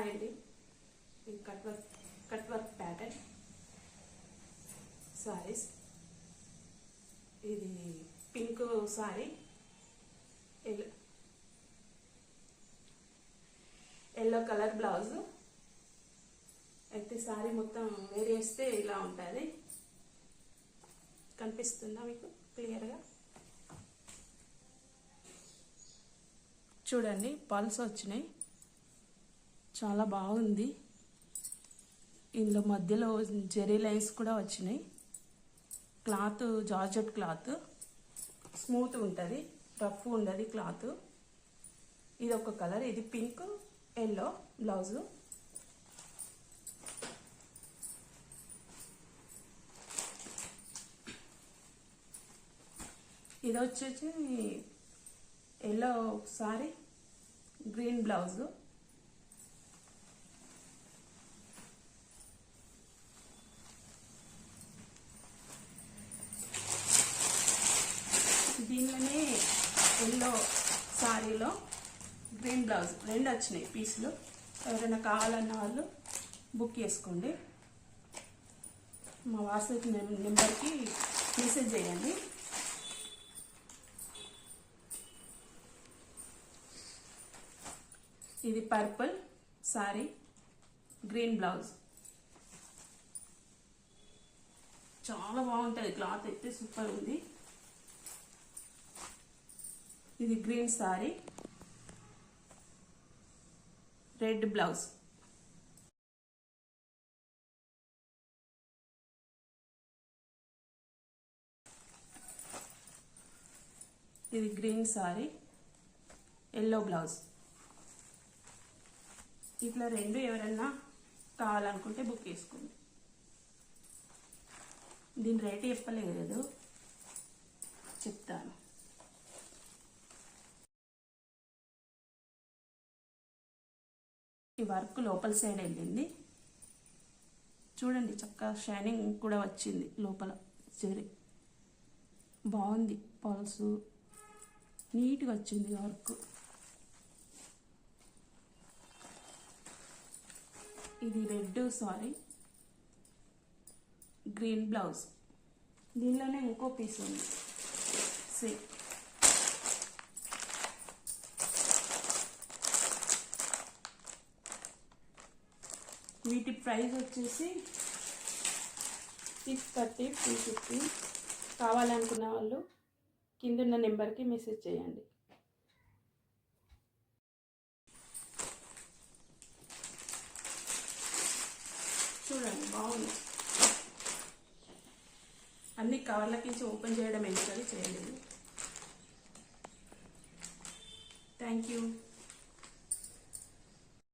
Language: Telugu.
హాయ్ అండి. ఇది కట్ వర్క్ ప్యాటర్న్ సారీస్. ఇది pink sari, yellow colour blouse. అయితే సారీ మొత్తం వేర్ చేస్తే ఇలా ఉంటుంది. కనిపిస్తుందా మీకు క్లియర్గా? చూడండి, పల్స్ వచ్చినాయి, చాలా బాగుంది. ఇందులో మధ్యలో జెరీ లైన్స్ కూడా వచ్చినాయి. క్లాత్ జార్జెట్ క్లాత్, స్మూత్ ఉంటుంది, రఫ్ ఉండదు క్లాత్. ఇది ఒక కలర్, ఇది పింక్ ఎల్లో బ్లౌజు. ఇది వచ్చేసి ఎల్లో సారీ, గ్రీన్ బ్లౌజు. దీనిలోనే ఎల్లో సారీలో గ్రీన్ బ్లౌజ్ రెండు వచ్చినాయి పీసులు. ఎవరైనా కావాలన్న వాళ్ళు బుక్ చేసుకోండి. మా వాట్సాప్ నెంబర్కి మెసేజ్ చేయండి. ఇది పర్పుల్ సారీ, గ్రీన్ బ్లౌజ్. చాలా బాగుంటుంది, క్లాత్ అయితే సూపర్ ఉంది. ఇది గ్రీన్ సారీ, రెడ్ బ్లౌజ్. ఇది గ్రీన్ సారీ, ఎల్లో బ్లౌజ్. ఇట్లా రెండు ఎవరన్నా కావాలనుకుంటే బుక్ చేసుకోండి. దీని రేట్ చెప్పలేదు, చెప్తాను. ఈ వర్క్ లోపల సైడ్ వెళ్ళింది. చూడండి, చక్కగా షైనింగ్ కూడా వచ్చింది లోపల. సరే, బాగుంది, పల్సు నీట్గా వచ్చింది వర్క్. ఇది రెడ్ సారీ, గ్రీన్ బ్లౌజ్. దీనిలోనే ఇంకో పీస్ ఉంది సేమ్. వీటి ప్రైస్ వచ్చేసి 630, 350. కావాలనుకున్న వాళ్ళు కిందున్న నెంబర్కి మెసేజ్ చేయండి. చూడండి, బాగుంది. అన్ని కవర్లకి ఓపెన్ చేయడం ఎందుకని చేయలేదు. Thank you.